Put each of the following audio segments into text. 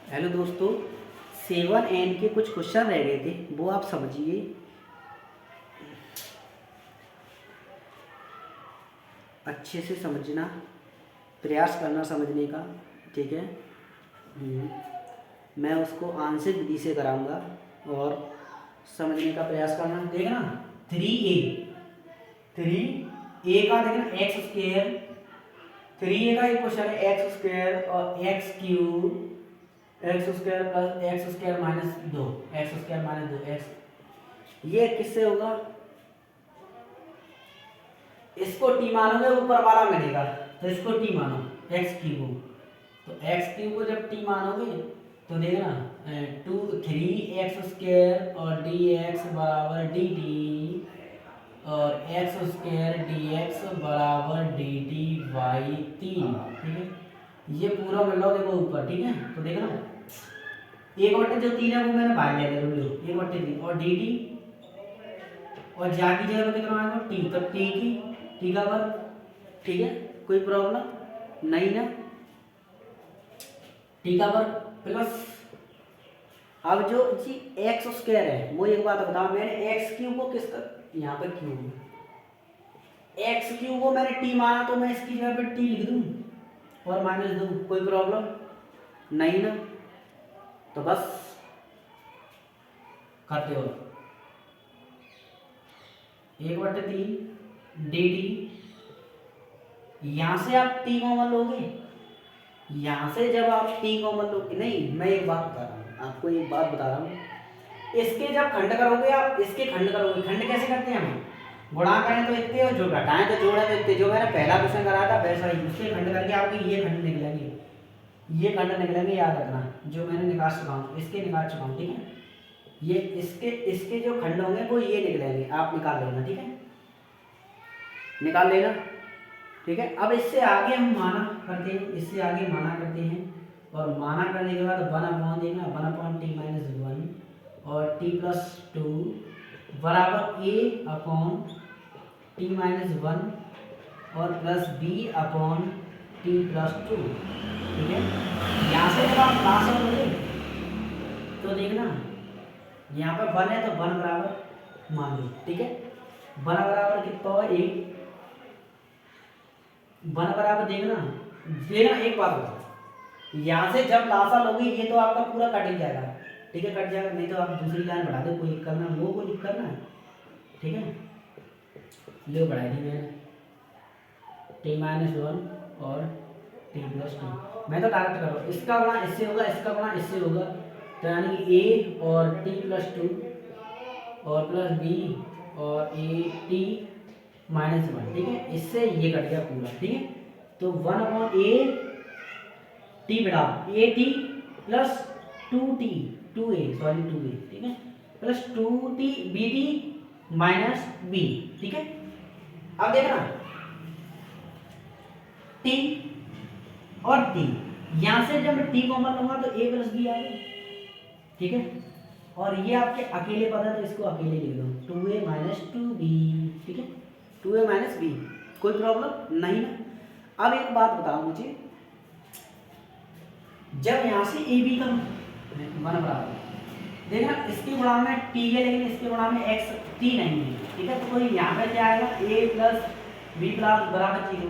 Hello दोस्तों, 7n के कुछ क्वेश्चन रह गए थे, वो आप समझिए। अच्छे से समझना, प्रयास करना समझने का। ठीक है। मैं उसको आंशिक विधि से कराऊंगा और समझने का प्रयास करना। देखना 3a का देखना एक्स स्क्वायर। 3a का एक क्वेश्चन है एक्स स्क्वायर और x cube, x square plus x square minus 2, x square minus 2 x. ये किससे होगा? इसको टी मानोगे ऊपर वाला मिलेगा, तो इसको टी मानो एक्स क्यूब। तो एक्स क्यूब को जब टी मानोगे तो देखना 3x² और dx बराबर dt और एक्स स्क्वायर dx बराबर dt बाई 3। ठीक है, ये पूरा मिल रहा देखो ऊपर। ठीक है, तो देखना 1/3 है वो मैंने बाहर ले लिया, 1/3 और dt और जा की जगह पे कितना आएगा टी, तो टी का वर्ग। ठीक है, कोई प्रॉब्लम नहीं ना? टी का वर्ग प्लस अब जो जी एक्स स्क्वायर है, वो एक बात बताओ, मैंने एक्स क्यूब को किसका यहाँ पर क्यूब, एक्स क्यूब को मैंने टी माना तो मैं इसकी जगह पे टी लिख दूं और माइनस दूं, कोई प्रॉब्लम नहीं ना? तो बस करते हो 1/3 डी टी। यहां से आप टी कॉमन लोगे, यहां से जब आप टी कॉमन लोगे, नहीं मैं एक बात बता रहा हूँ आपको, एक बात बता रहा हूँ। इसके जब खंड करोगे आप, इसके खंड करोगे, खंड कैसे करते हैं हम? गुणा करें तो इतने और जो घटाएं तो जोड़ें तो इतने। जो मैंने पहला क्वेश्चन कराया था वैसा ही, उसके खंड करके आपके ये खंड निकलेंगे, ये खंड निकलेंगे, याद रखना। जो मैंने निकाल चुका हूँ, इसके निकाल चुका हूँ। ठीक है, ये इसके इसके जो खंड होंगे वो ये निकलेंगे, आप निकाल लेना। ठीक है, निकाल लेना। ठीक है, अब इससे आगे हम माना करते हैं, इससे आगे माना करते हैं और माना करने के बाद 1/, देखना 1/t-1 और t+2 बराबर a/t-1 और प्लस b/t+2। ठीक है, यहाँ से जब आप पास करोगे तो देखना यहाँ पर 1 है तो 1 बराबर मान लो। ठीक है, 1 बराबर कितना है 1, 1 बराबर देखना एक बात बताओ, यहाँ से जब लासा लोगे ये तो आपका पूरा कट ही जाएगा। ठीक है, कट जाएगा, नहीं तो आप दूसरी लाइन बढ़ा दो, कोई करना वो कोई करना है। ठीक है, लो बढ़ाई थी मैंने t-1 और t+2। मैं तो डायरेक्ट करो, इसका गुणा इससे होगा, इसका गुणा इससे होगा, तो यानी कि a और t+2 और प्लस b और a t-1। ठीक है, इससे ये कट गया पूरा। ठीक है, तो 1/a टी बेटा A T plus 2t 2a sorry 2a। ठीक है, plus 2t B T minus B. ठीक है, अब देखना t और t, यहां से जब मैं t कॉमन लूंगा तो a प्लस बी आ गया। ठीक है, और ये आपके अकेले पद है तो इसको अकेले लिख दो 2a माइनस 2b। ठीक है, 2a माइनस b, कोई प्रॉब्लम नहीं ना? अब एक बात बताओ मुझे, जब यहां से ए बी का 1 बराबर, देखना इसके गुणा में टी है लेकिन इसके गुणा में एक्स टी नहीं है। ठीक है, तो कोई यहाँ पे क्या आएगा a प्लस बी प्लस बराबर 0,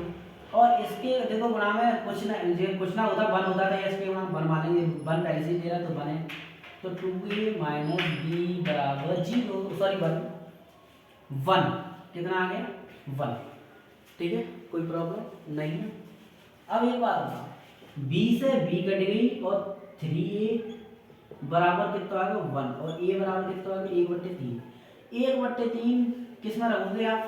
और इसके देखो गुणा में कुछ ना होता 1 होता था, इसके गुणा 1 मानेंगे, 1 पहले से दे रहा तो 1 है, तो 2a माइनस बी बराबर 0 सॉरी 1 कितना आ गया 1। ठीक है, कोई प्रॉब्लम नहीं है? अब एक बात बताओ, b से b कट गई और 3a बराबर कितना आ गया 1 और a बराबर कितना आ गया 1/3। 1/3 किस में रखोगे आप?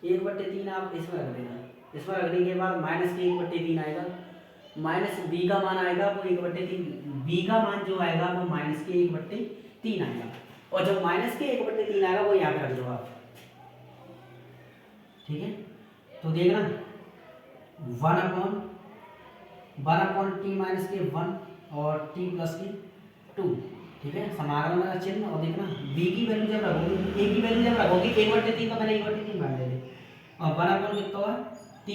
1/3 आप इसमें रख देना, इसमें रखने के बाद माइनस के 1/3 आएगा, माइनस b का मान आएगा वो 1/3, b का मान जो आएगा वो माइनस के 1/3 आएगा, और जो माइनस के 1/3 आएगा वो यहाँ पे रख दो आप। ठीक है, तो देखना 1/t माइनस के 1 और t प्लस की 2। ठीक है, समाकलन का चिन्ह, और देखना b की वैल्यू जब रखोगे, a की वैल्यू जब रखोगे 1/3 तो मैंने 1/3 मान ले और 1/, कितना हुआ t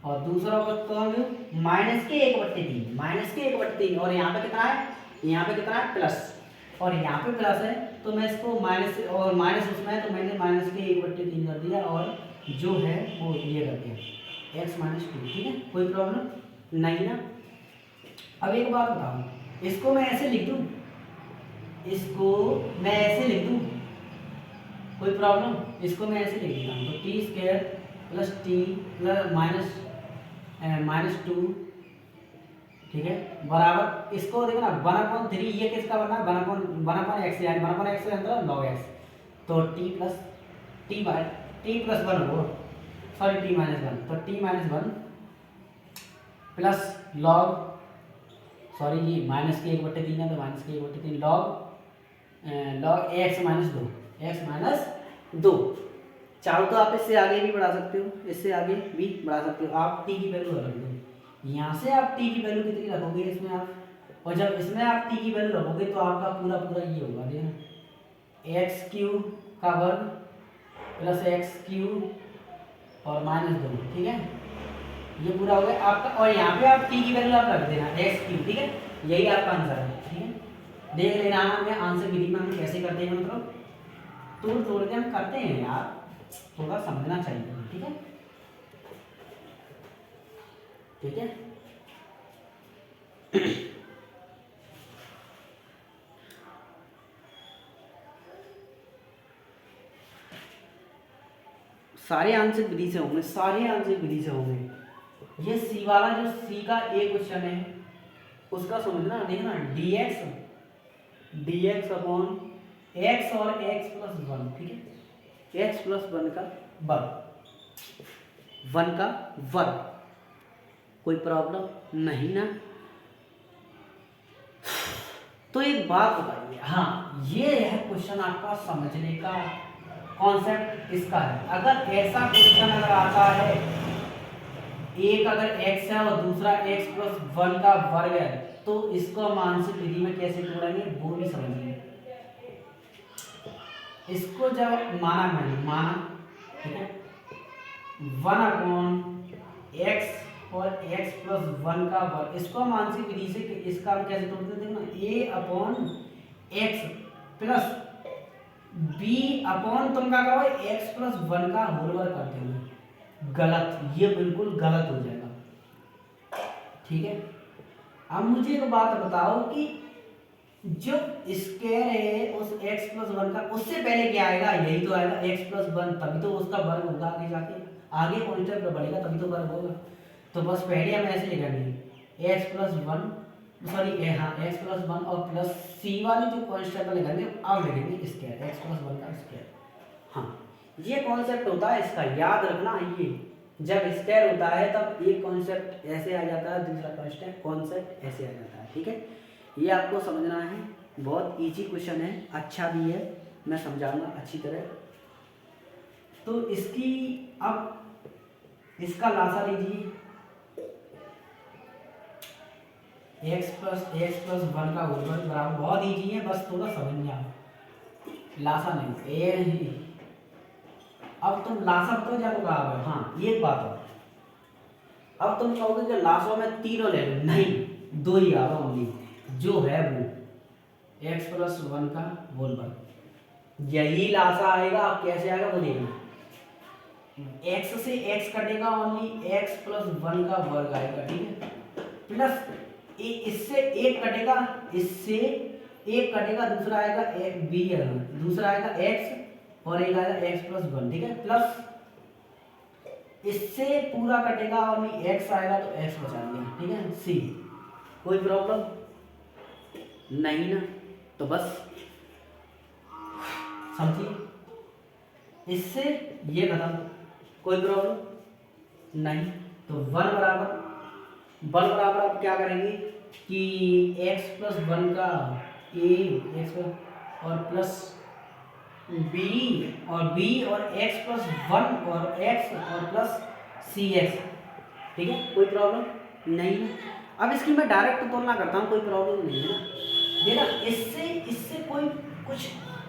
और दूसरा कहोगे माइनस के 1/3, माइनस के 1/3, और यहाँ पे कितना है, यहाँ पे कितना है प्लस, और यहाँ पे प्लस है तो मैं इसको माइनस, और माइनस उसमें है तो मैंने माइनस के 1/3 कर दिया, और जो है वो ये कर दिया x - 2। ठीक है, कोई प्रॉब्लम नहीं ना। अब एक बात बताओ, इसको मैं ऐसे लिख दूँ, इसको मैं ऐसे लिख दूँ, कोई प्रॉब्लम, इसको मैं ऐसे लिख देता हूँ, तो t² + t प्लस -2, ठीक है, बराबर, इसको देखो ना 1/3, ये किसका बनना है 1/x, यानी 1/x के अंदर log x, तो t + 1 हो, सॉरी t - 1, तो t - 1 प्लस log, सॉरी ये माइनस के 1/3 है तो माइनस के 1/3 log x - 2। चाहो तो आप इससे आगे भी बढ़ा सकते हो, इससे आगे भी बढ़ा सकते हो, आप t की वैल्यू रख दो, यहाँ से आप t की वैल्यू कितनी रखोगे इसमें आप, और जब इसमें आप t की वैल्यू रखोगे तो आपका पूरा पूरा ये होगा, देखना x³ का वर्ग प्लस x³ और -2, ठीक है, ये पूरा हो गया आपका, और यहाँ पे आप t की वैल्यू आप रख देना x³, ठीक है, यही आपका आंसर है। ठीक है, देख लेना हमें आंसर विधि में हम कैसे करते हैं, मतलब तोड़ के हम करते हैं यार, थोड़ा समझना चाहिए। ठीक है, ठीक है। सारे आंसर विधि से होंगे, सारे आंसर विधि से होंगे। ये सी वाला, जो सी का एक क्वेश्चन है उसका समझना, देखना dx अपॉन x और x + 1, ठीक है, x + 1 का वर्ग, 1 का वर्ग, कोई प्रॉब्लम नहीं ना। तो एक बात बताइए, हाँ ये है क्वेश्चन आपका समझने का कॉन्सेप्ट इसका है। अगर ऐसा क्वेश्चन अगर आता है, एक अगर x है और दूसरा x + 1 का वर्ग है, तो इसको हम आंसर विधि में कैसे तोड़ेंगे वो भी समझेंगे। इसको जब माना, ठीक है, 1/x और x + 1 का वर्ग, इसको हम आंसर विधि से इसका हम कैसे तोड़ते हैं, देखना a/x प्लस b/ तुम क्या करो x + 1 का होल वर्ग करते हो, गलत, ये बिल्कुल गलत हो जाएगा। ठीक है, अब मुझे एक बात बताओ कि जो स्क्वायर है उस x + 1 का, उससे पहले क्या आएगा, यही तो आएगा x + 1, तभी तो उसका वर्ग होगा, आगे जाके आगे कॉन्सेप्ट बढ़ेगा तभी तो वर्ग होगा। तो बस पहले हम ऐसे लिखेंगे x + 1, सॉरी हाँ x + 1 और प्लस c वाली जो कॉन्सेप्ट लिखेंगे, अब लिखेंगे स्क्वायर, x + 1 का स्क्वायर। हाँ, ये कॉन्सेप्ट होता है इसका, याद रखना। ये जब स्क्वायर होता है तब एक कॉन्सेप्ट ऐसे आ जाता है, दूसरा कॉन्सेप्ट ऐसे आ जाता है। ठीक है, ये आपको समझना है, बहुत इजी क्वेश्चन है, अच्छा भी है, मैं समझाऊंगा अच्छी तरह। तो इसकी अब इसका लासा लीजिए, x + 1 का होल वर्ग बराबर, बहुत इजी है, बस थोड़ा समझ जाओ, लासा नहीं ए। अब तुम लासा बताओ क्या होगा। हाँ ये बात है, अब तुम कहोगे कि लासों में तीनों ले लो, नहीं, 2 ही आवा ओनली, जो है वो x + 1 का होल वर्ग, यही लासा आएगा। अब कैसे आएगा वो देखना, x से x कटेगा, ओनली x + 1 का वर्ग आएगा, ठीक है, प्लस इससे एक कटेगा, इससे एक कटेगा, दूसरा आएगा b, दूसरा आएगा x और एक आएगा x + 1, ठीक है, प्लस इससे पूरा कटेगा और x आएगा तो x बचा दिया, ठीक है, c, कोई प्रॉब्लम नहीं ना। तो बस समझिए, इससे ये खत्म, कोई प्रॉब्लम नहीं। तो 1 बराबर आप क्या करेंगे कि x + 1 का a x और प्लस b और x + 1 और x और प्लस cx, ठीक है, कोई प्रॉब्लम नहीं है। अब इसकी मैं डायरेक्ट तुलना करता हूँ, कोई प्रॉब्लम नहीं है ना। देखना, इससे कोई कुछ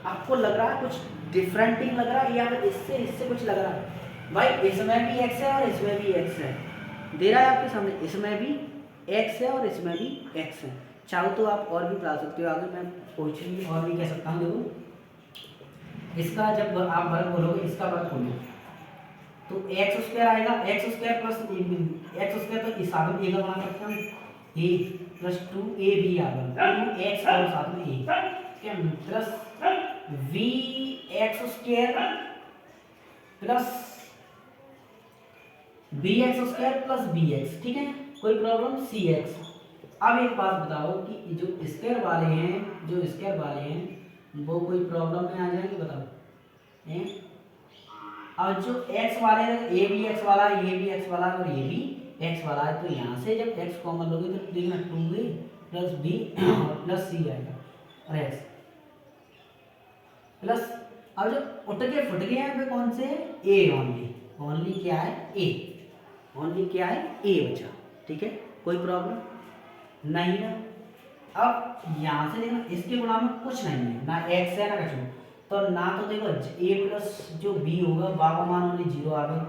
आपको लग रहा है, कुछ डिफरेंटिंग लग रहा है, या फिर इससे कुछ लग रहा है, भाई इसमें भी x है और इसमें भी x है, दे रहा है आपके सामने, इसमें भी x है और इसमें भी x है। चाहो तो आप और भी बता सकते हो, आगे मैं क्वेश्चन और भी कह सकता हूँ। देखो इसका जब आप वर्ग बोलोगे, इसका वर्ग बोलो तो एक्स स्क्वायर आएगा, x square plus x square तो इस साथ में ए का बना सकते हैं, ए प्लस 2ab आएगा, 2x और साथ में ए, ठीक है, plus V X square plus B X square plus B X, ठीक है, कोई प्रॉब्लम, सी एक्स। अब एक बात बताओ कि जो स्क्वायर वाले हैं, जो स्क्वायर वाले हैं वो कोई प्रॉब्लम में आ जाएंगे, बताओ हैं? और जो x वाले हैं, ए भी एक्स वाला है, ये भी एक्स वाला है और ये भी एक्स वाला है, तो यहाँ से जब x कॉमन लोगे तो देखना 2a प्लस बी प्लस सी आएगा और x प्लस, अब जब उठ के फुट गए हैं वे कौन से, a ओनली, ओनली क्या है a, ओनली क्या है a बचा, ठीक है, कोई प्रॉब्लम नहीं ना। अब यहाँ से देखना इसके गुणा में कुछ नहीं है, ना x है ना कुछ, तो ना तो देखो a प्लस जो b होगा बाबा मान ओनली 0 आ गए,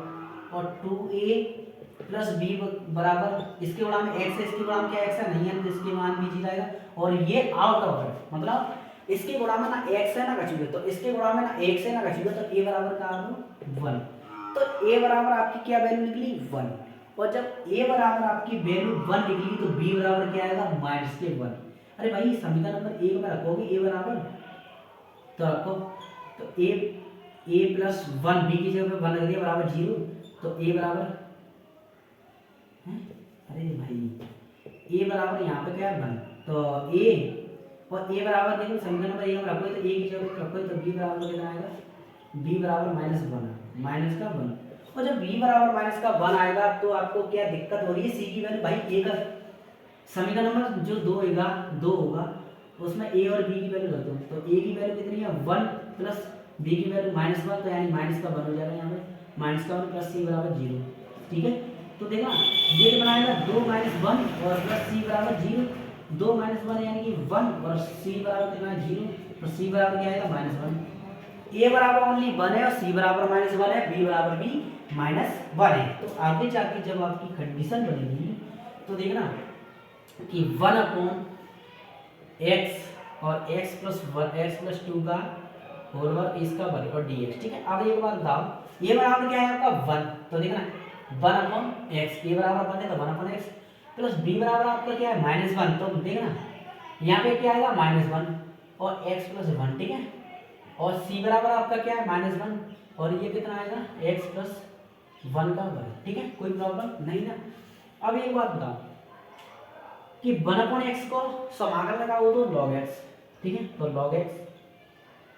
और 2a प्लस b बराबर इसके गुणा में x है, इसके गुणा में क्या x है नहीं है, तो इसके मान b 0 आएगा, और ये आउट ऑफ है, मतलब इसके गुणा में ना x है ना कछुए, तो इसके गुणा में ना x है ना कछुए, तो a बराबर का आ 1, तो a बराबर आपकी क्या वैल्यू निकली 1, और जब a बराबर आपकी वैल्यू 1 निकली तो b बराबर क्या आएगा -1। अरे भाई समीकरण नंबर 1 में रखोगे a बराबर, तो रखो तो a प्लस 1 b की जगह पे 1 रख दिया बराबर 0, तो a बराबर है, अरे भाई a बराबर यहाँ पे क्या है 1, तो a और a बराबर देखो समीकरण नंबर 1 में रखोगे तो a की जगह पे रखोगे तो b बराबर कितना आएगा, b बराबर -1, माइनस का 1, और जब b बराबर माइनस का 1 आएगा तो आपको क्या दिक्कत हो रही है, c की वैल्यू भाई a का समीकरण नंबर जो 2 होगा उसमें a और b की वैल्यू रख दो, तो a की वैल्यू कितनी है 1 प्लस b की वैल्यू -1, तो यानी माइनस का 1 हो जाएगा, यहाँ पे माइनस का 1 प्लस c बराबर 0, ठीक है, तो देखा ये कितना आएगा 2 - 1 और प्लस c बराबर 0, 2 - 1 यानी कि 1 और c बराबर कितना है 0, तो c बराबर क्या आएगा -1, a बराबर ओनली 1 है और c बराबर -1 है, b बराबर भी -1 है। तो आगे जाके जब आपकी कंडीशन बनेगी तो देखना कि 1/x और x प्लस 2 का होल वर्ग इसका वर्ग और dx, ठीक है। अब एक बात बताओ, ये बराबर क्या है आपका 1, तो देखना 1/x, ये बराबर 1 है तो 1/x प्लस b बराबर आपका क्या है -1, तो देखना यहाँ पे क्या आएगा -1 और x प्लस 1, ठीक है, और c बराबर आपका क्या है -1 और ये कितना आएगा x प्लस 1 का वर्ग, ठीक है, कोई प्रॉब्लम नहीं ना। अब एक बात बताओ कि 1/x को समाकलन लगाओ तो log x, ठीक है, तो log x,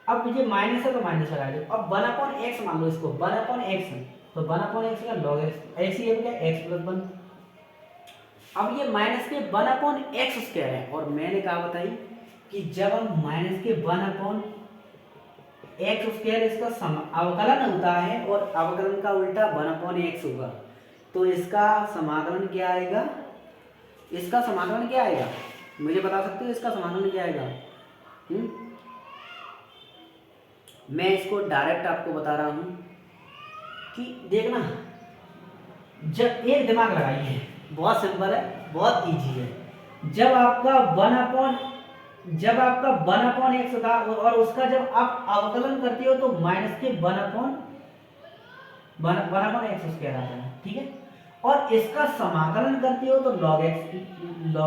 अब ये माइनस है तो माइनस लगा दो, अब 1/x मान लो इसको 1/x है तो 1/x का log x, x ये क्या x प्लस 1, अब ये माइनस के 1/x स्क्वायर है, और मैंने कहा बताई कि जब हम माइनस के 1/x स्क्वायर इसका अवकलन होता है और अवकलन का उल्टा 1/x होगा, तो इसका समाकलन क्या आएगा, इसका समाकलन क्या आएगा, मुझे बता सकते हो इसका समाकलन क्या आएगा? मैं इसको डायरेक्ट आपको बता रहा हूं कि देखना, जब एक दिमाग लगाइए, बहुत सिंपल है, बहुत इजी है, जब आपका 1/x था और उसका जब आप अवकलन करते हो तो माइनस के 1/x स्क्वायर आता है, ठीक है, और इसका समाकलन करते हो तो log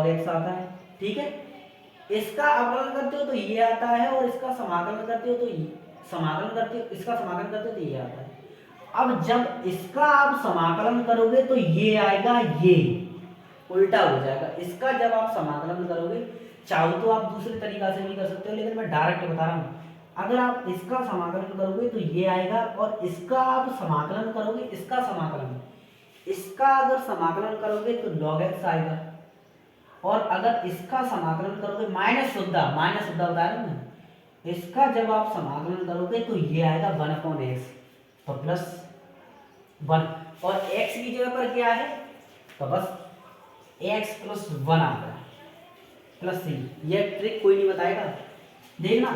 x आता है, ठीक है, इसका अवकलन करते हो तो ये आता है और इसका समाकलन करते हो तो इसका समाकलन करते हो तो ये आता है। अब जब इसका आप समाकलन करोगे तो ये आएगा, ये उल्टा हो जाएगा, इसका जब आप समाकलन करोगे, चाहो तो आप दूसरे तरीका से भी कर सकते हो, लेकिन मैं डायरेक्ट बता रहा हूँ, अगर आप इसका समाकलन करोगे तो ये आएगा, और इसका आप समाकलन करोगे, इसका अगर समाकलन करोगे तो log x आएगा, और अगर इसका समाकलन करोगे माइनस शुद्धा बता रहा हूं ना, इसका जब आप समाकलन करोगे तो ये आएगा 1/x, तो प्लस 1, और x की जगह पर क्या है तो बस x प्लस 1 आता है प्लस c, ये ट्रिक कोई नहीं बताएगा। देखना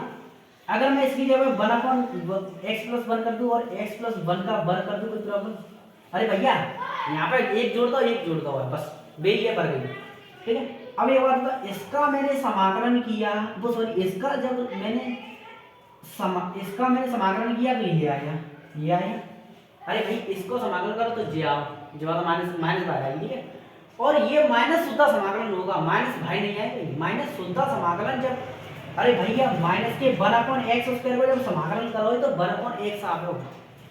अगर मैं इसकी जगह 1/x प्लस 1 कर दूं और x प्लस 1 का वर्ग कर दूं, कोई प्रॉब्लम? अरे भैया यहाँ पे एक जोड़ दो एक जोड़ दो है बस, वही है बढ़ गई। ठीक है, अब एक बात बता, इसका मैंने समाकलन किया, वो सॉरी इसका जब मैंने इसका मैंने समाकलन किया तो ये आया, ये आया। अरे भाई इसको समाकलन करो तो जे आओ, जो वाला माइनस माइनस बाहर आएगी। ठीक है, और ये माइनस शुद्ध समाकलन होगा, माइनस भाई नहीं आएगा, माइनस शुद्ध समाकलन जब, अरे भैया माइनस के 1/x स्क्वायर को जब समाकलन करोगे तो 1/x आओ।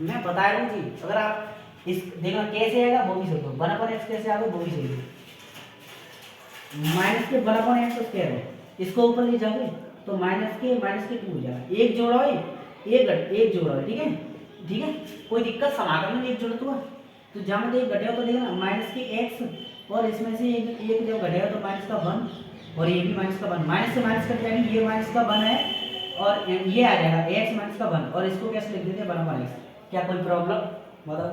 मैं बता रहा हूँ जी, अगर आप इस देखना कैसे आएगा वो भी सोचो, 1/x कैसे आएगा वो भी सोचो। माइनस के 1/x स्क्वायर है, इसको ऊपर ले जाओगे तो माइनस के 2 हो जाएगा, एक जोड़ा है एक जोड़ा है। ठीक है, ठीक है, कोई दिक्कत, समाकलन में एक जोड़ा तो जहाँ में एक घटेगा तो देखना माइनस के x और इसमें से एक जब घटेगा तो माइनस का 1 और ये भी माइनस का 1, माइनस से माइनस कट जाएगी, ये माइनस का 1 है और ये आ जाएगा x माइनस का 1 और इसको कैसे लिख देते हैं 1/x। क्या कोई प्रॉब्लम बताओ?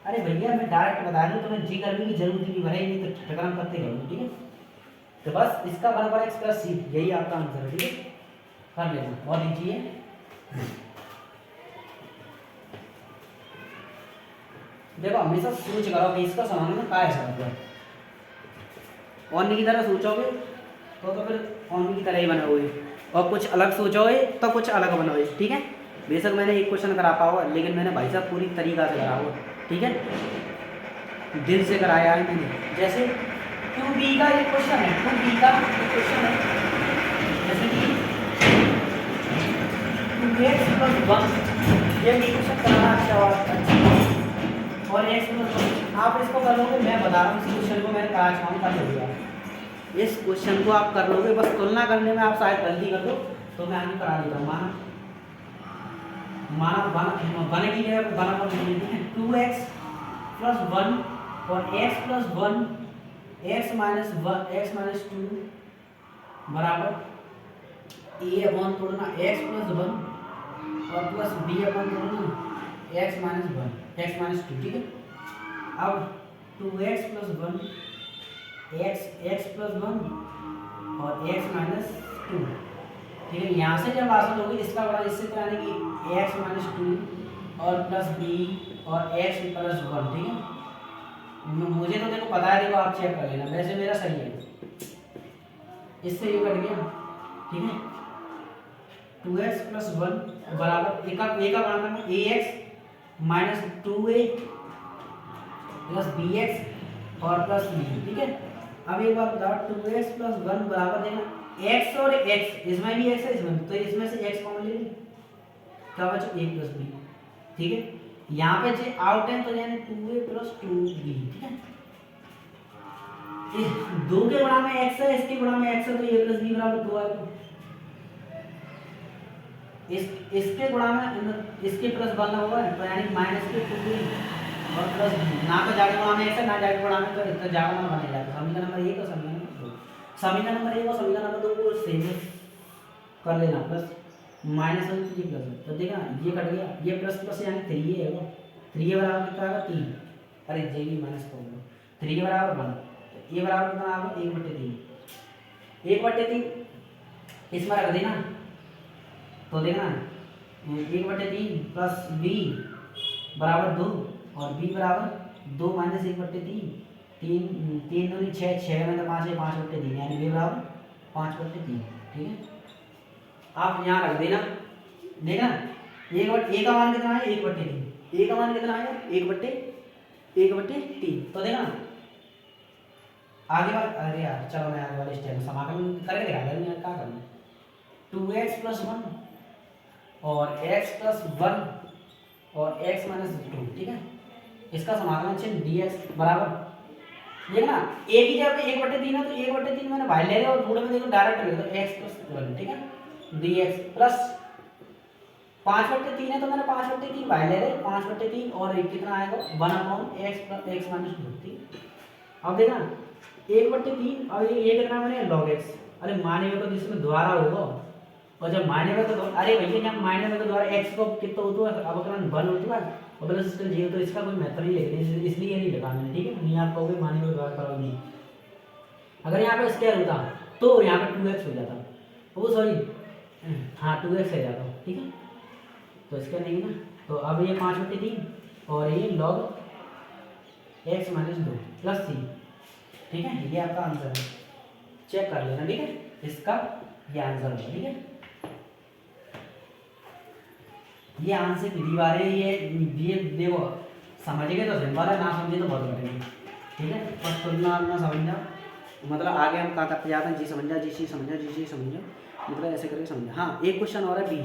अरे भैया मैं डायरेक्ट बता रहा हूँ, तुम्हें जी करने की जरूरत नहीं भरे, नहीं तो ठकराम करते रहोगे। ठीक है, तो बस इसका 1/x प्लस c यही आपका आंसर है। ठीक है, कर लेना और लीजिए। देखो हमेशा सोच करो कि इसका समाधान क्या है सब, ऑन की तरह सोचोगे तो फिर ऑन की तरह ही बनाओगे, और कुछ अलग सोचोगे तो कुछ अलग बनाओगे। ठीक है, बेशक मैंने एक क्वेश्चन करा पाओ, लेकिन मैंने भाई साहब पूरी तरीका से करा हुआ। ठीक है, दिल से कराया है मैंने। जैसे 2b का एक क्वेश्चन है, 2b का एक क्वेश्चन है, जैसे कि 2x + 1, ये क्वेश्चन कराना अच्छा और x + 1 आप इसको कर लोगे। मैं बता रहा हूँ इस क्वेश्चन को मैंने कहा काम कर लोगे, इस क्वेश्चन को आप कर लोगे, बस तुलना करने में आप शायद गलती कर दो तो मैं आगे करा देता हूँ। माना बन की जगह पर बना पर नहीं है, 2x + 1 और x + 1 x - 2 बराबर a/, तोड़ना x + 1 और प्लस b/, तोड़ना x - 1 x - 2। ठीक है, अब 2x + 1 x + 1 और x - 2। ठीक है, यहाँ से जब हासिल होगी इसका बड़ा इससे कराने की x - 2 और प्लस b और x + 1। ठीक है, मुझे तो देखो पता है, देखो आप चेक कर लेना, वैसे मेरा सही है, इससे ये कट गया। ठीक है, 2x + 1 बराबर एक का बराबर में ax - 2a प्लस bx और प्लस b। ठीक है, अब एक बात बताओ, 2x + 1 बराबर देना x और x, इसमें भी x है इसमें, तो इसमें से x कॉमन ले लें, क्या बचा a + b। ठीक है, यहाँ पे जो आउट है तो यानी 2a + 2b। ठीक है, इस 2 के गुणा में x है, इसके गुणा में x है, तो a + b बराबर 2 आएगा। इसके गुणा में इसके प्लस 1 होगा तो यानी -2a और प्लस b, ना तो जाके गुणा में x है ना जाके गुणा में, तो जाके गुणा बनेगा। तो समीकरण नंबर 1 और समीकरण नंबर 2, समीकरण नंबर 1 और समीकरण नंबर 2 को सेम कर लेना, प्लस माइनस और ये प्लस। तो देखना ये कट गया, ये प्लस प्लस यानी 3 है वो, 3 बराबर कितना आएगा 3, अरे जे भी माइनस कर दो, 3 बराबर 1, तो ये बराबर कितना आएगा 1/3, 1/3 इसमें रख देना, तो देखना 1/3 प्लस b बराबर 2 और b बराबर 2 - 1/3, 3 दूनी 6, 6 में तो 5 है, 5/3 यानी b बराबर 5/3। ठीक है, आप यहाँ रख देना, देखना a का मान कितना है 1/3, a का मान कितना है 1/3। तो देखना आगे वाला, अरे यार चलो मैं आगे वाले स्टेप में समाकलन करके दिखा दूँ यार, क्या करना 2x + 1 और x + 1 और x - 2। ठीक है, इसका समाकलन चिन्ह dx बराबर, देखना a की जगह पे 1/3 है तो 1/3 मैंने बाहर ले लिया और पूरे में देखो डायरेक्ट ले तो x + 1। ठीक है, dx प्लस 5/3 है तो मैंने 5/3 बाहर ले लिया, 5/3 और कितना आएगा 1/x + x - 2। ठीक, अब देखना 1/3 और ये कितना मैंने log x, अरे माने में तो जिसमें द्वारा होगा, और जब मायने में तो अरे भैया जब मायने में तो द्वारा x को कितना होता है अवकलन 1 होता है और प्लस सिस्टम 0, तो इसका कोई मेथड नहीं लिखना, इसलिए नहीं लिखा मैंने। ठीक है, नहीं आप कहोगे मायने में द्वारा करोगे नहीं, अगर यहाँ पे स्क्वायर होता तो यहाँ पे 2x हो जाता, वो सॉरी हाँ 2x हो जाता। ठीक है, तो इसका नहीं ना, तो अब ये 5/3 और ये log एक्स माइनस 2 प्लस सी। ठीक है, ये आपका आंसर है, चेक कर लेना। ठीक है, इसका ये आंसर होगा। ठीक है, ये आंसर विधि वाले ये देखो, समझ गए तो सिंपल है, ना समझे तो बहुत कठिन है। ठीक है, बस तुलना ना समझना, मतलब आगे हम कहाँ करते जाते हैं, जी समझा, जी सी समझा, जी सी समझा, मतलब ऐसे करके समझा। हाँ, एक क्वेश्चन और है बी,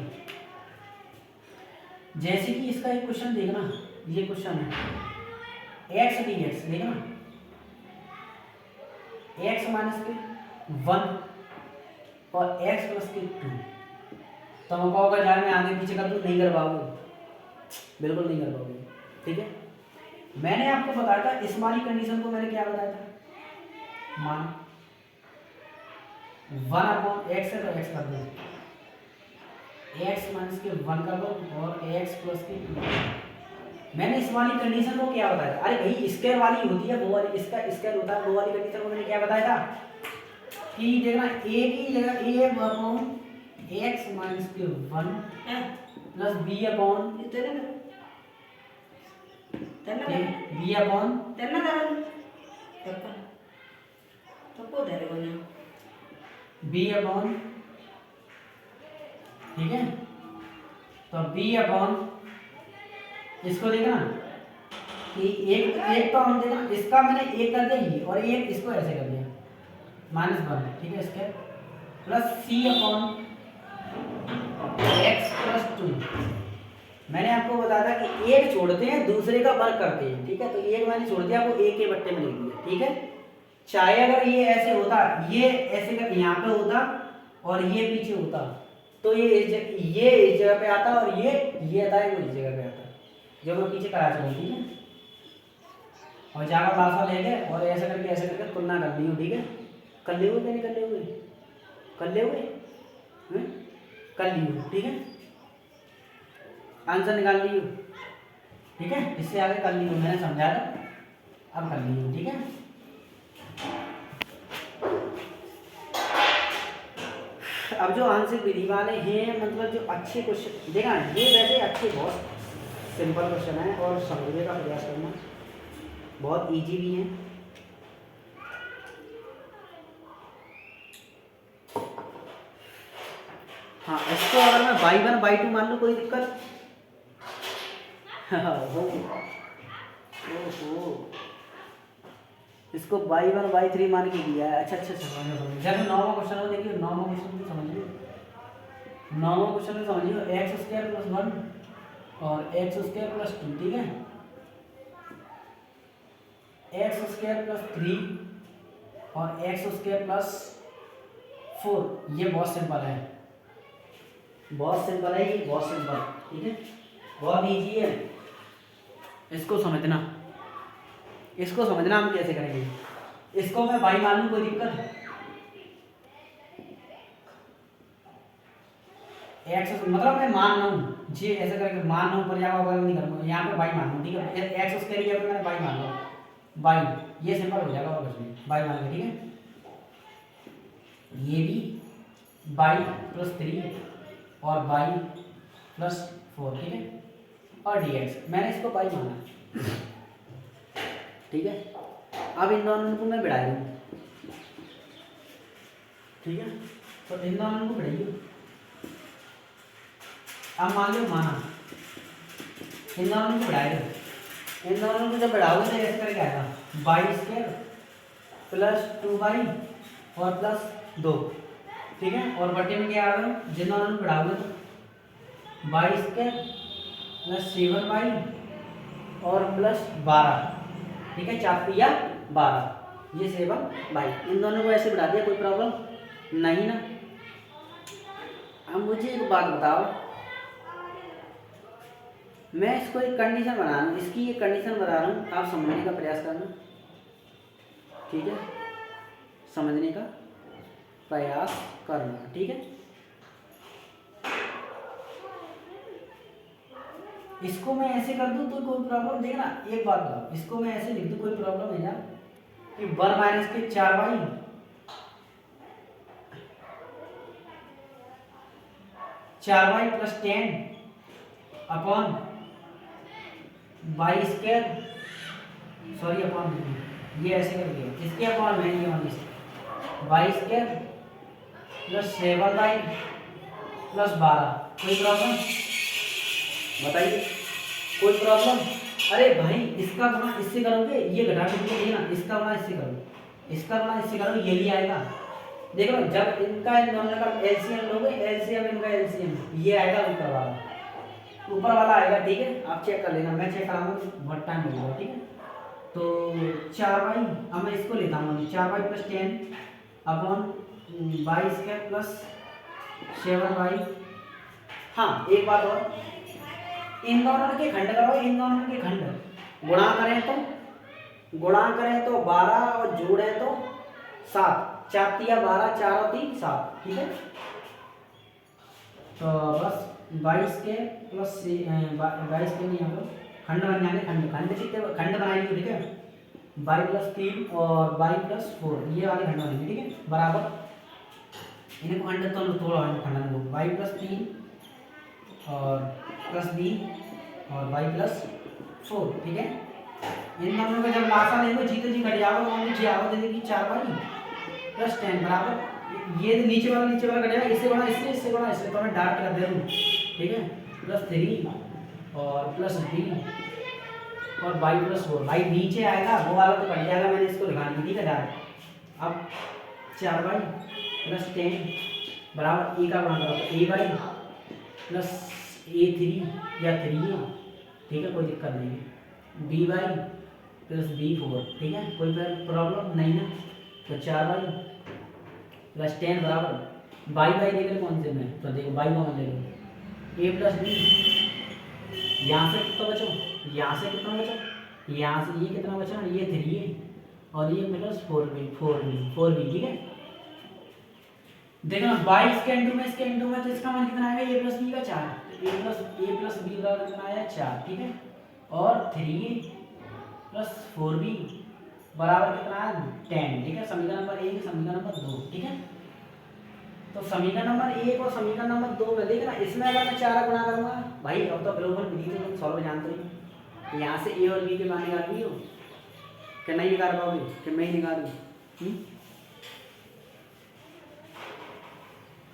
जैसे कि इसका एक क्वेश्चन देखना, ये क्वेश्चन है एक्स डी एक्स, देखना एक्स माइनस के 1 और एक्स प्लस के 2। तो हम कहोगे जाए मैं आगे पीछे कर दूँ, नहीं कर पाओगे, बिल्कुल नहीं कर पाओगे। ठीक है, मैंने आपको बताया था इस वाली कंडीशन को, मैंने क्या बताया था, मान 1/x है तो x कर दो, x माइनस के 1 कर दो और x प्लस के 2। मैंने इस वाली कंडीशन को क्या बताया? अरे भाई स्क्वायर वाली होती है वो वाली, इसका स्क्वायर होता है वो वाली कंडीशन को मैंने क्या बताया था कि देखना a की जगह a अपॉन x माइनस के 1 plus b upon b upon b upon, ठीक है, तो b अपॉन इसको देखना कि एक तो हम देखना इसका मैंने एक कर दिया ये, और एक इसको ऐसे कर दिया -1। ठीक है, इसके plus c upon x plus 2। मैंने आपको बताया था कि एक छोड़ते हैं दूसरे का वर्ग करते हैं। ठीक है, तो एक मैंने छोड़ दिया, वो एक के बट्टे में लिख दिया। ठीक है, चाहे अगर ये ऐसे होता, ये ऐसे कर यहाँ पे होता और ये पीछे होता, तो ये इस जगह पे आता और ये आता है, वो इस जगह पे आता, जो मैं पीछे करा चुका हूँ। ठीक है, और जाकर लाशा ले गए और ऐसे करके तुलना कर ली हो। ठीक है, कर ले हुए क्या नहीं कर ले हुए, कर ले हुए, कर ली हो। ठीक है, आंसर निकाल ली हो। ठीक है, इससे आगे कर ली हो, मैंने समझाया था, अब कर ली हो। ठीक है, अब जो आंसर विधि वाले हैं, मतलब जो अच्छे क्वेश्चन देखा, ये वैसे अच्छे बहुत सिंपल क्वेश्चन है और समझने का प्रयास करना, बहुत इजी भी है। हाँ, इसको अगर मैं y1 y2 मान लूँ कोई दिक्कत? ओहो, इसको y1 y3 मान के दिया है। अच्छा, समझ। जब 9वां क्वेश्चन हो, देखिए 9वां क्वेश्चन को समझिए, 9वां क्वेश्चन को समझिए, एक्स स्क्वायर प्लस 1 और एक्स स्क्वायर प्लस 2। ठीक है, एक्स स्क्वायर प्लस 3 और एक्स स्क्वायर प्लस 4। ये बहुत सिंपल है, बहुत सिंपल है, ये बहुत सिंपल। ठीक है, बहुत इजी है, इसको समझना, इसको समझना हम कैसे करेंगे। इसको मैं भाई मान लूँ, कोई दिक्कत है? एक्स मतलब मैं मान रहा हूँ जी, ऐसे करके मान रहा हूँ, पर यहाँ नहीं करूँगा, यहाँ पे भाई मान लूँ। ठीक है, एक्स उसके लिए मैंने भाई मान लो, बाई, ये सिंपल हो जाएगा और कुछ नहीं, बाई मान के। ठीक है, ये भी बाई प्लस 3 और बाई प्लस 4। ठीक है, और dx मैंने इसको बाई माना। ठीक है, अब इन दोनों को मैं बढ़ा दूँ। ठीक है, तो इन दोनों को बढ़ाइए। अब मान लो माना, इन दोनों को बढ़ाए, इन दोनों को जब बढ़ाओगे तो ऐसे करके आएगा बाई स्क्वायर प्लस 2y और प्लस 2। ठीक है, और बटे में क्या आ गया, जिन दोनों को बढ़ाओगे तो बाई स्क्वायर प्लस 7y और प्लस 12। ठीक है, 4 या 12, ये 7y। इन दोनों को ऐसे बढ़ा दिया, कोई प्रॉब्लम नहीं ना। अब मुझे एक बात बताओ, मैं इसको एक कंडीशन बना रहा हूँ, इसकी एक कंडीशन बना रहा हूँ, आप समझने का प्रयास करना। ठीक है, समझने का प्रयास करना। ठीक है, इसको मैं ऐसे कर दूं तो कोई प्रॉब्लम, देखना एक बात बताओ, इसको मैं ऐसे लिख दूं कोई प्रॉब्लम है ना कि 1 माइनस के 4y 4y plus 10 upon by square sorry upon ये ऐसे कर दिया, इसके अपॉन में ये वाली Y square plus 7y plus 12। कोई प्रॉब्लम बताइए, कोई प्रॉब्लम? अरे भाई इसका गुणा इससे करोगे, ये घटा के देखो ना, इसका गुणा इससे करो, इसका गुणा इससे करो, ये भी आएगा। देखो जब इनका इन दोनों का एलसीएम लोगे, एलसीएम इनका एलसीएम ये आएगा ऊपर वाला, ऊपर वाला आएगा। ठीक है, आप चेक कर लेना, मैं चेक कराऊंगा, बहुत टाइम लगेगा। ठीक है, तो 4y, अब मैं इसको लेता हूँ 4y plus 10 upon Y square plus 7y। हाँ एक बात और, इन दोनों के खंड करो, इन दोनों के खंड गुणा करें तो 12 और जोड़ें तो 7, 4 तिया 12, 4 और 3 7। ठीक है, तो बस 22 के प्लस 22 के नहीं, यहाँ पर खंड बन जाएंगे, खंड कितने खंड बनाएंगे? ठीक है, 22 प्लस 3 और 22 प्लस 4, ये वाले खंड बनेंगे। ठीक है, बराबर इनको खंड तो थोड़ा खंड दो, 22 प्लस 3 और प्लस b और y प्लस 4। ठीक है, इन दोनों का जब लासा लेंगे जीते जी घट जाओगे, ओनली जी आओ दे देगी 4y प्लस 10 बराबर, ये नीचे वाला घट जाएगा, इससे बड़ा इससे बड़ा इससे, तो मैं डार्क कर दे रहा हूँ। ठीक है, प्लस 3 और प्लस b और y प्लस 4, भाई नीचे आएगा वो वाला तो कट जाएगा, मैंने इसको लिखा नहीं। ठीक है, डार्क। अब 4y प्लस 10 बराबर ए का गुणा करो तो ay प्लस a3 या 3 है। ठीक है, कोई दिक्कत नहीं है, by प्लस b4। ठीक है, कोई प्रॉब्लम नहीं ना, तो 4y प्लस 10 बराबर बाई देख रहे कौन से में, तो देखो बाई कौन ले लो, a प्लस b। यहाँ से कितना बचो, यहाँ से कितना बचो, यहाँ से ये कितना बचा, ये 3 है और ये प्लस 4b। ठीक है, देखना 22 के इंटू में इसके इंटू में, तो इसका मान कितना आएगा, a प्लस b का 4, a प्लस b बराबर कितना आया 4। ठीक है, और 3 प्लस 4b बराबर कितना आया 10। ठीक है, समीकरण नंबर 1 समीकरण नंबर 2। ठीक है, तो समीकरण नंबर 1 और समीकरण नंबर 2 में देखना, इसमें अगर मैं 4 गुणा करूंगा भाई, अब तो ग्लोबल विधि तो तुम सॉल्व जानते हो, यहाँ से a और b के मान निकाल लियो, कि नहीं निकाल पाओगे, कि मैं ही निकालूं?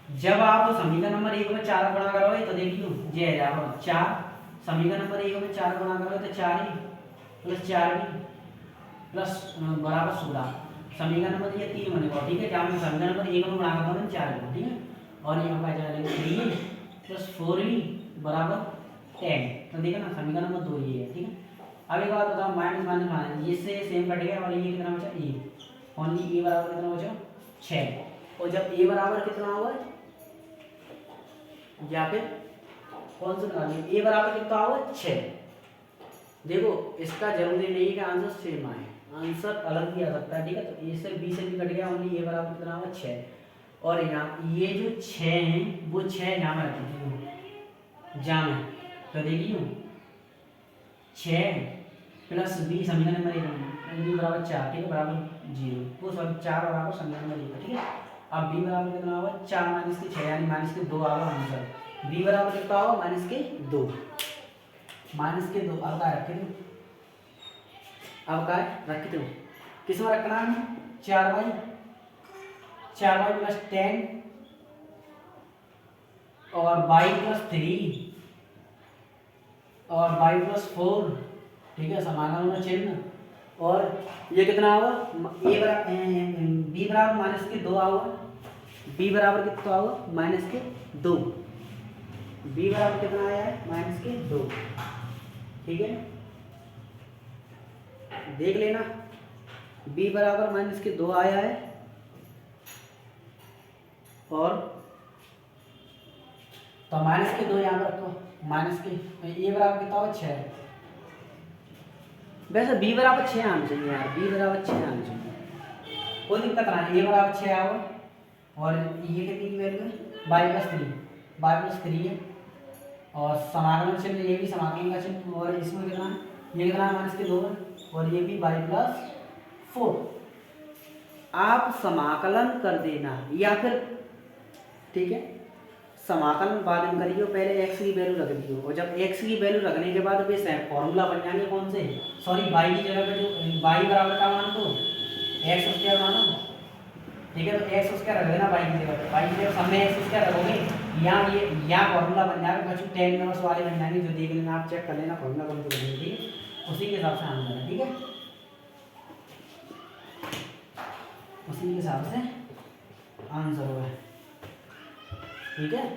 जब आप समीकरण नंबर 1 में 4 गुणा करोगे तो देखियो ये है जाओ 4, समीकरण नंबर 1 में 4 गुणा करोगे तो 4 प्लस 4b प्लस बराबर 16, समीकरण नंबर ये 3 बनेगा। ठीक है, जहाँ मैं समीकरण नंबर 1 में गुणा करता हूँ 4 को। ठीक है, और ये हमारा जाएगा 3 प्लस 4b बराबर 10, तो देखा ना समीकरण नंबर 2 ये है। ठीक है, अब एक बात बताओ, माइनस माइनस माइनस ये से सेम कट गया, और ये कितना बचा a, ओनली a बराबर कितना बचा 6, और जब a बराबर कितना होगा, या फिर कौन सा निकालिए, a बराबर कितना होगा 6। देखो इसका जरूरी नहीं है कि आंसर सेम आए, आंसर अलग भी आ सकता है। ठीक है, तो a से b से भी कट गया, ओनली a बराबर कितना होगा 6, और यहाँ ये जो 6 हैं वो 6 यहाँ में रखी जाम है, तो देखिए 6 प्लस b समीकरण नंबर 1 बराबर 4। ठीक है, बराबर 0, वो सॉरी 4 बराबर समीकरण नंबर 1। ठीक है, अब b बराबर कितना होगा 4 माइनस के 6, यानी माइनस के 2 आएगा आंसर, b बराबर कितना होगा माइनस के 2, माइनस के 2। अब क्या रखे थे, अब क्या रखे थे, किस में रखना है, 4y प्लस 10 और y प्लस 3 और y प्लस 4। ठीक है, समाधान में चिन्ह, और ये कितना होगा, a बराबर b बराबर माइनस के 2 होगा, b बराबर कितना होगा माइनस के 2, b बराबर कितना आया है माइनस के 2। ठीक है, देख लेना b बराबर माइनस के 2 आया है, और तो माइनस के 2 यहाँ पर रखो, माइनस के a बराबर कितना होगा 6, वैसे b बराबर 6 आना चाहिए यार, b बराबर 6 आना चाहिए, कोई दिक्कत नहीं, a बराबर 6 आओ, और ये कितनी की वैल्यू है y प्लस 3 है, और समाकलन चिन्ह ये भी समाकलन का चिन्ह, और इसमें कितना ये कितना माइनस के 2 है, और ये भी y प्लस 4। आप समाकलन कर देना, या फिर ठीक है समाकलन बाद में करियो, पहले एक्स की वैल्यू रख दियो, और जब एक्स की वैल्यू रखने के बाद वे फॉर्मूला बन जाएंगे कौन से, सॉरी वाई की जगह पे जो वाई बराबर का मान दो एक्स स्क्वायर मानो, ठीक है। तो एक्स स्क्वायर रख देना वाई की जगह पे, वाई की जगह सामने एक्स स्क्वायर रखोगे, यहाँ ये यहाँ फॉर्मूला बन जाएगा, बच्चों टेन नंबर्स वाले बन जाएंगे, जो देख लेना आप, चेक कर लेना फॉर्मूला कौन सा बनेगा, ठीक है। उसी के हिसाब से आंसर है, ठीक है, उसी के हिसाब से आंसर होगा, ठीक है।